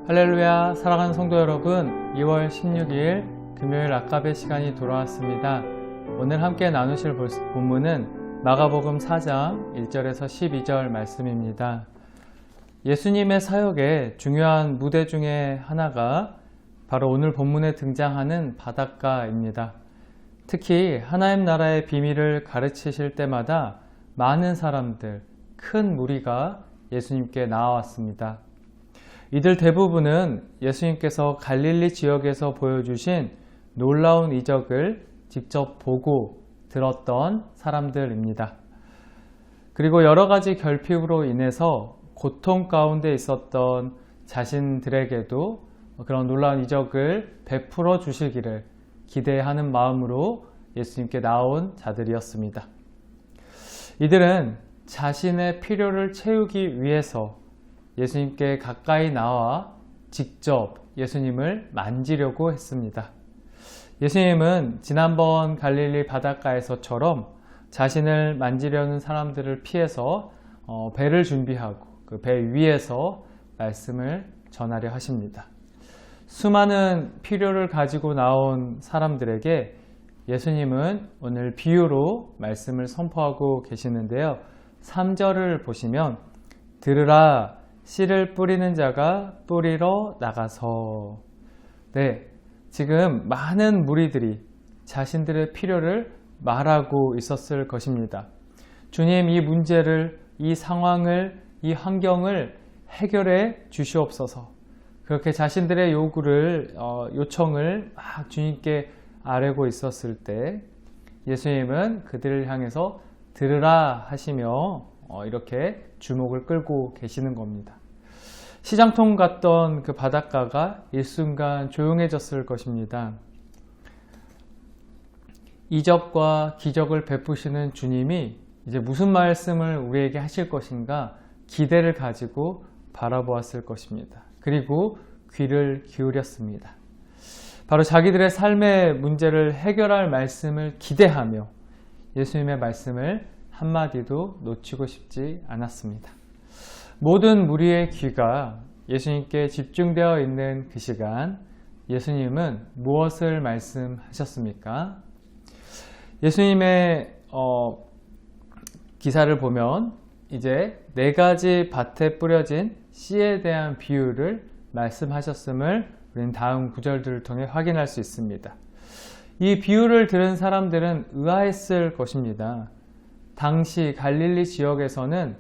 할렐루야, 사랑하는 성도 여러분, 2월 16일 금요일 아까베 시간이 돌아왔습니다. 오늘 함께 나누실 본문은 마가복음 4장 1절에서 12절 말씀입니다. 예수님의 사역의 중요한 무대 중에 하나가 바로 오늘 본문에 등장하는 바닷가입니다. 특히 하나님 나라의 비밀을 가르치실 때마다 많은 사람들, 큰 무리가 예수님께 나와왔습니다. 이들 대부분은 예수님께서 갈릴리 지역에서 보여주신 놀라운 이적을 직접 보고 들었던 사람들입니다. 그리고 여러 가지 결핍으로 인해서 고통 가운데 있었던 자신들에게도 그런 놀라운 이적을 베풀어 주시기를 기대하는 마음으로 예수님께 나온 자들이었습니다. 이들은 자신의 필요를 채우기 위해서 예수님께 가까이 나와 직접 예수님을 만지려고 했습니다. 예수님은 지난번 갈릴리 바닷가에서처럼 자신을 만지려는 사람들을 피해서 배를 준비하고 그 배 위에서 말씀을 전하려 하십니다. 수많은 필요를 가지고 나온 사람들에게 예수님은 오늘 비유로 말씀을 선포하고 계시는데요. 3절을 보시면 들으라, 씨를 뿌리는 자가 뿌리러 나가서. 지금 많은 무리들이 자신들의 필요를 말하고 있었을 것입니다. 주님, 이 문제를, 이 상황을, 이 환경을 해결해 주시옵소서. 그렇게 자신들의 요청을 막 주님께 아뢰고 있었을 때 예수님은 그들을 향해서 들으라 하시며 이렇게 주목을 끌고 계시는 겁니다. 시장통 같던 그 바닷가가 일순간 조용해졌을 것입니다. 이적과 기적을 베푸시는 주님이 이제 무슨 말씀을 우리에게 하실 것인가 기대를 가지고 바라보았을 것입니다. 그리고 귀를 기울였습니다. 바로 자기들의 삶의 문제를 해결할 말씀을 기대하며 예수님의 말씀을 한마디도 놓치고 싶지 않았습니다. 모든 무리의 귀가 예수님께 집중되어 있는 그 시간, 예수님은 무엇을 말씀하셨습니까? 예수님의 기사를 보면 이제 4가지 밭에 뿌려진 씨에 대한 비유를 말씀하셨음을 우리는 다음 구절들을 통해 확인할 수 있습니다. 이 비유를 들은 사람들은 의아했을 것입니다. 당시 갈릴리 지역에서는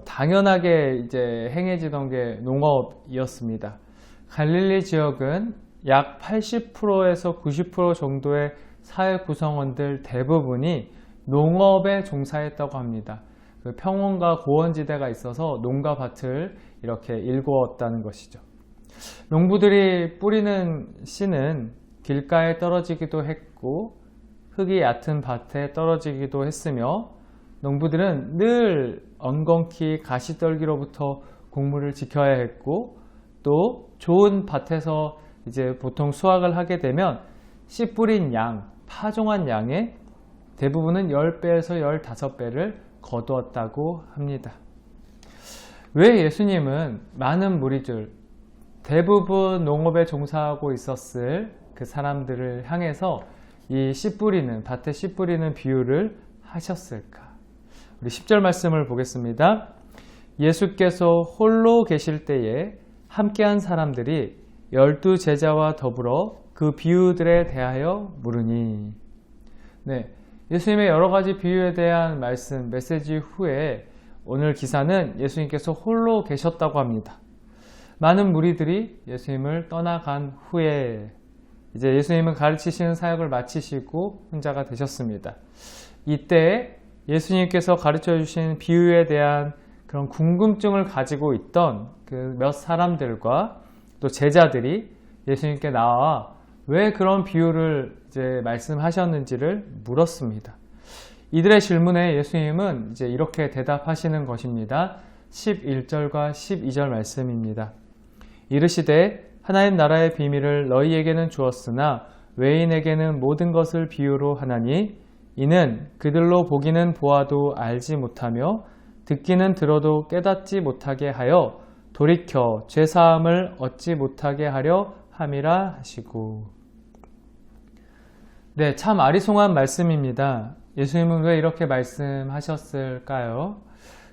당연하게 이제 행해지던 게 농업이었습니다. 갈릴리 지역은 약 80%에서 90% 정도의 사회 구성원들 대부분이 농업에 종사했다고 합니다. 그 평원과 고원지대가 있어서 농가 밭을 이렇게 일구었다는 것이죠. 농부들이 뿌리는 씨는 길가에 떨어지기도 했고 흙이 얕은 밭에 떨어지기도 했으며 농부들은 늘 엉겅퀴 가시떨기로부터 곡물을 지켜야 했고 또 좋은 밭에서 이제 보통 수확을 하게 되면 씨 뿌린 양, 파종한 양의 대부분은 10배에서 15배를 거두었다고 합니다. 왜 예수님은 많은 무리들, 대부분 농업에 종사하고 있었을 그 사람들을 향해서 이 씨 뿌리는, 밭에 씨 뿌리는 비유를 하셨을까? 우리 10절 말씀을 보겠습니다. 예수께서 홀로 계실 때에 함께한 사람들이 12 제자와 더불어 그 비유들에 대하여 물으니. 예수님의 여러 가지 비유에 대한 말씀, 메시지 후에 오늘 기사는 예수님께서 홀로 계셨다고 합니다. 많은 무리들이 예수님을 떠나간 후에 이제 예수님은 가르치시는 사역을 마치시고 혼자가 되셨습니다. 이때 예수님께서 가르쳐 주신 비유에 대한 그런 궁금증을 가지고 있던 그 몇 사람들과 또 제자들이 예수님께 나와 왜 그런 비유를 이제 말씀하셨는지를 물었습니다. 이들의 질문에 예수님은 이제 이렇게 대답하시는 것입니다. 11절과 12절 말씀입니다. 이르시되 하나님 나라의 비밀을 너희에게는 주었으나 외인에게는 모든 것을 비유로 하나니 이는 그들로 보기는 보아도 알지 못하며 듣기는 들어도 깨닫지 못하게 하여 돌이켜 죄사함을 얻지 못하게 하려 함이라 하시고. 네, 참 아리송한 말씀입니다. 예수님은 왜 이렇게 말씀하셨을까요?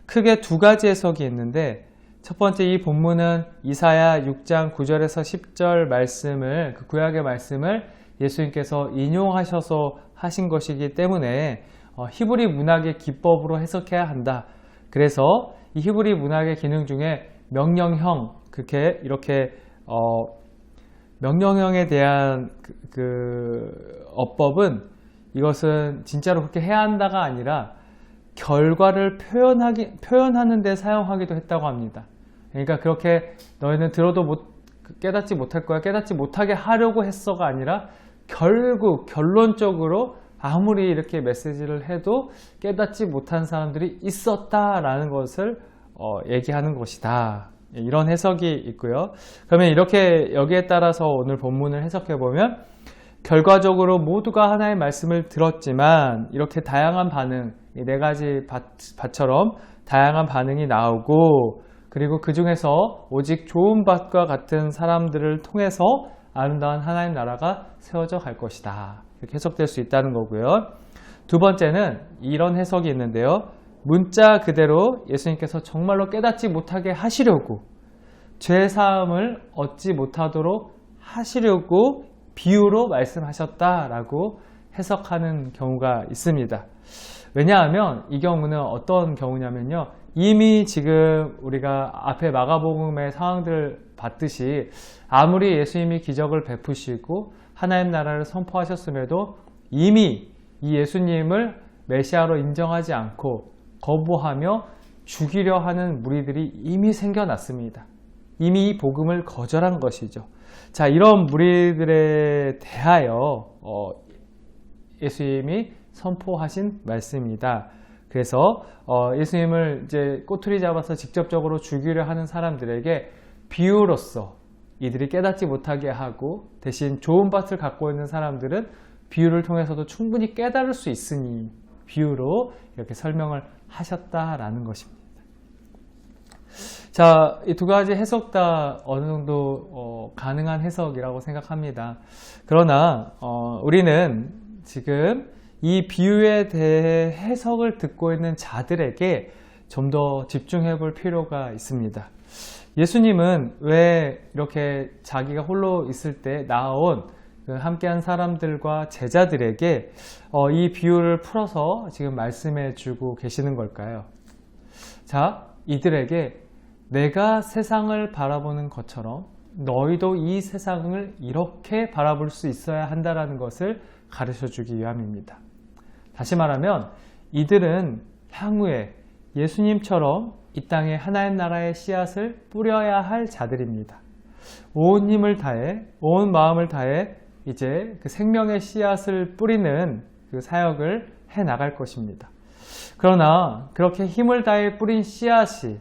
크게 두 가지 해석이 있는데, 첫 번째, 이 본문은 이사야 6장 9절에서 10절 말씀을, 그 구약의 말씀을 예수님께서 인용하셔서 하신 것이기 때문에 히브리 문학의 기법으로 해석해야 한다. 그래서 이 히브리 문학의 기능 중에 명령형, 이렇게 명령형에 대한 그 어법은, 이것은 진짜로 그렇게 해야 한다가 아니라 결과를 표현하는 데 사용하기도 했다고 합니다. 그러니까 그렇게 너희는 들어도 깨닫지 못할 거야, 깨닫지 못하게 하려고 했어가 아니라 결국 결론적으로 아무리 이렇게 메시지를 해도 깨닫지 못한 사람들이 있었다라는 것을 얘기하는 것이다. 이런 해석이 있고요. 그러면 이렇게 여기에 따라서 오늘 본문을 해석해 보면, 결과적으로 모두가 하나의 말씀을 들었지만 이렇게 다양한 반응, 이 네 가지 밭처럼 다양한 반응이 나오고, 그리고 그 중에서 오직 좋은 밭과 같은 사람들을 통해서 아름다운 하나님 나라가 세워져 갈 것이다. 이렇게 해석될 수 있다는 거고요. 두 번째는 이런 해석이 있는데요. 문자 그대로 예수님께서 정말로 깨닫지 못하게 하시려고, 죄사함을 얻지 못하도록 하시려고 비유로 말씀하셨다라고 해석하는 경우가 있습니다. 왜냐하면 이 경우는 어떤 경우냐면요, 이미 지금 우리가 앞에 마가복음의 상황들을 봤듯이 아무리 예수님이 기적을 베푸시고 하나님 나라를 선포하셨음에도 이미 이 예수님을 메시아로 인정하지 않고 거부하며 죽이려 하는 무리들이 이미 생겨났습니다. 이미 이 복음을 거절한 것이죠. 자, 이런 무리들에 대하여 예수님이 선포하신 말씀이다. 그래서 예수님을 이제 꼬투리 잡아서 직접적으로 죽이려 하는 사람들에게 비유로서 이들이 깨닫지 못하게 하고, 대신 좋은 밭을 갖고 있는 사람들은 비유를 통해서도 충분히 깨달을 수 있으니 비유로 이렇게 설명을 하셨다라는 것입니다. 자, 이 두 가지 해석 다 어느 정도 가능한 해석이라고 생각합니다. 그러나 우리는 지금 이 비유에 대해 해석을 듣고 있는 자들에게 좀 더 집중해 볼 필요가 있습니다. 예수님은 왜 이렇게 자기가 홀로 있을 때 나온 함께한 사람들과 제자들에게 이 비유를 풀어서 지금 말씀해 주고 계시는 걸까요? 자, 이들에게 내가 세상을 바라보는 것처럼 너희도 이 세상을 이렇게 바라볼 수 있어야 한다는 것을 가르쳐 주기 위함입니다. 다시 말하면 이들은 향후에 예수님처럼 이 땅에 하나님 나라의 씨앗을 뿌려야 할 자들입니다. 온 힘을 다해, 온 마음을 다해 이제 그 생명의 씨앗을 뿌리는 그 사역을 해 나갈 것입니다. 그러나 그렇게 힘을 다해 뿌린 씨앗이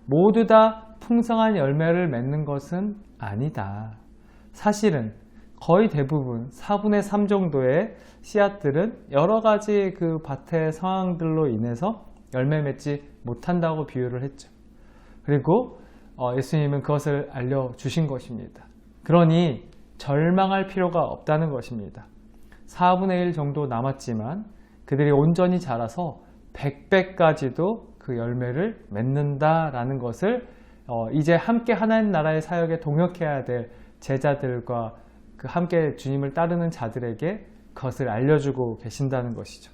모두 다 풍성한 열매를 맺는 것은 아니다. 사실은 거의 대부분 4분의 3 정도의 씨앗들은 여러 가지 그 밭의 상황들로 인해서 열매 맺지 못한다고 비유를 했죠. 그리고 예수님은 그것을 알려주신 것입니다. 그러니 절망할 필요가 없다는 것입니다. 4분의 1 정도 남았지만 그들이 온전히 자라서 100배까지도 그 열매를 맺는다라는 것을 이제 함께 하나님 나라의 사역에 동역해야 될 제자들과 그 함께 주님을 따르는 자들에게 그것을 알려주고 계신다는 것이죠.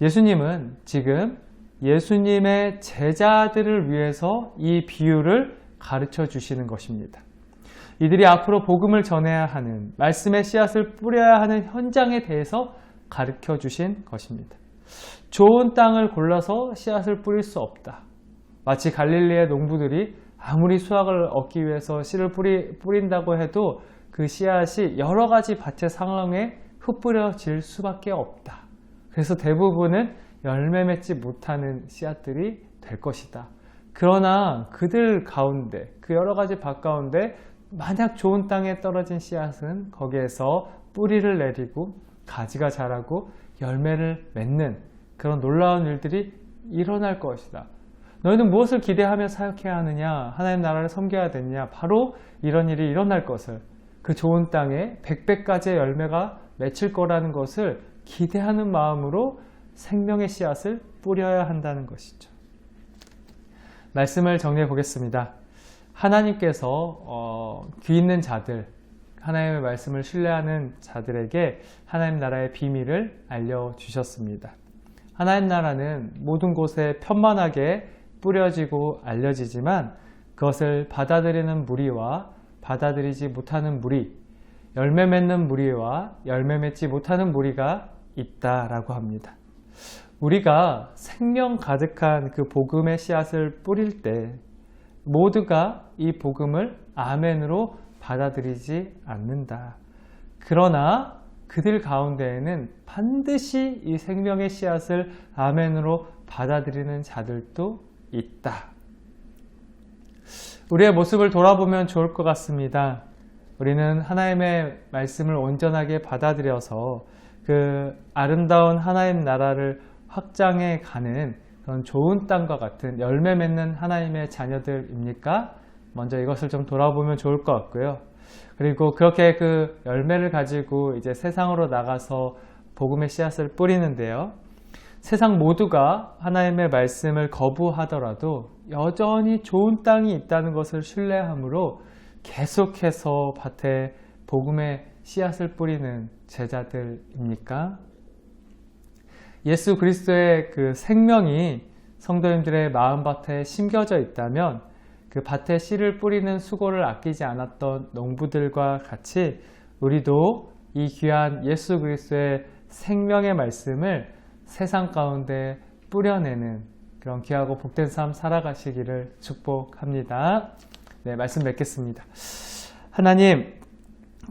예수님은 지금 예수님의 제자들을 위해서 이 비유를 가르쳐 주시는 것입니다. 이들이 앞으로 복음을 전해야 하는, 말씀의 씨앗을 뿌려야 하는 현장에 대해서 가르쳐 주신 것입니다. 좋은 땅을 골라서 씨앗을 뿌릴 수 없다. 마치 갈릴리의 농부들이 아무리 수확을 얻기 위해서 씨를 뿌린다고 해도 그 씨앗이 여러 가지 밭의 상황에 흩뿌려질 수밖에 없다. 그래서 대부분은 열매 맺지 못하는 씨앗들이 될 것이다. 그러나 그들 가운데, 그 여러 가지 밭 가운데 만약 좋은 땅에 떨어진 씨앗은 거기에서 뿌리를 내리고 가지가 자라고 열매를 맺는 그런 놀라운 일들이 일어날 것이다. 너희는 무엇을 기대하며 사역해야 하느냐? 하나님 나라를 섬겨야 되느냐? 바로 이런 일이 일어날 것을, 그 좋은 땅에 100배까지의 열매가 맺힐 거라는 것을 기대하는 마음으로 생명의 씨앗을 뿌려야 한다는 것이죠. 말씀을 정리해 보겠습니다. 하나님께서 귀 있는 자들, 하나님의 말씀을 신뢰하는 자들에게 하나님 나라의 비밀을 알려주셨습니다. 하나님 나라는 모든 곳에 편만하게 뿌려지고 알려지지만 그것을 받아들이는 무리와 받아들이지 못하는 무리, 열매 맺는 무리와 열매 맺지 못하는 무리가 있다라고 합니다. 우리가 생명 가득한 그 복음의 씨앗을 뿌릴 때 모두가 이 복음을 아멘으로 받아들이지 않는다. 그러나 그들 가운데에는 반드시 이 생명의 씨앗을 아멘으로 받아들이는 자들도 있다. 우리의 모습을 돌아보면 좋을 것 같습니다. 우리는 하나님의 말씀을 온전하게 받아들여서 그 아름다운 하나님 나라를 확장해 가는 그런 좋은 땅과 같은 열매 맺는 하나님의 자녀들입니까? 먼저 이것을 좀 돌아보면 좋을 것 같고요. 그리고 그렇게 그 열매를 가지고 이제 세상으로 나가서 복음의 씨앗을 뿌리는데요. 세상 모두가 하나님의 말씀을 거부하더라도 여전히 좋은 땅이 있다는 것을 신뢰함으로 계속해서 밭에 복음의 씨앗을 뿌리는 제자들입니까? 예수 그리스도의 그 생명이 성도님들의 마음밭에 심겨져 있다면 그 밭에 씨를 뿌리는 수고를 아끼지 않았던 농부들과 같이 우리도 이 귀한 예수 그리스도의 생명의 말씀을 세상 가운데 뿌려내는 그런 귀하고 복된 삶 살아가시기를 축복합니다. 네, 말씀 맺겠습니다. 하나님,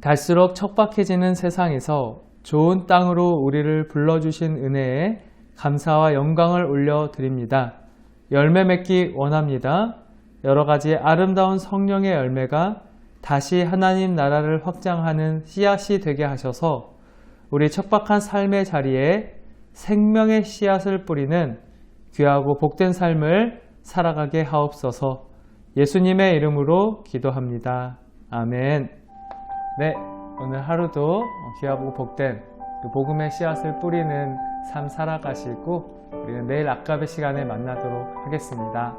갈수록 척박해지는 세상에서 좋은 땅으로 우리를 불러주신 은혜에 감사와 영광을 올려드립니다. 열매 맺기 원합니다. 여러 가지 아름다운 성령의 열매가 다시 하나님 나라를 확장하는 씨앗이 되게 하셔서 우리 척박한 삶의 자리에 생명의 씨앗을 뿌리는 귀하고 복된 삶을 살아가게 하옵소서. 예수님의 이름으로 기도합니다. 아멘. 네, 오늘 하루도 귀하고 복된 그 복음의 씨앗을 뿌리는 삶 살아가시고 우리는 내일 아까의 시간에 만나도록 하겠습니다.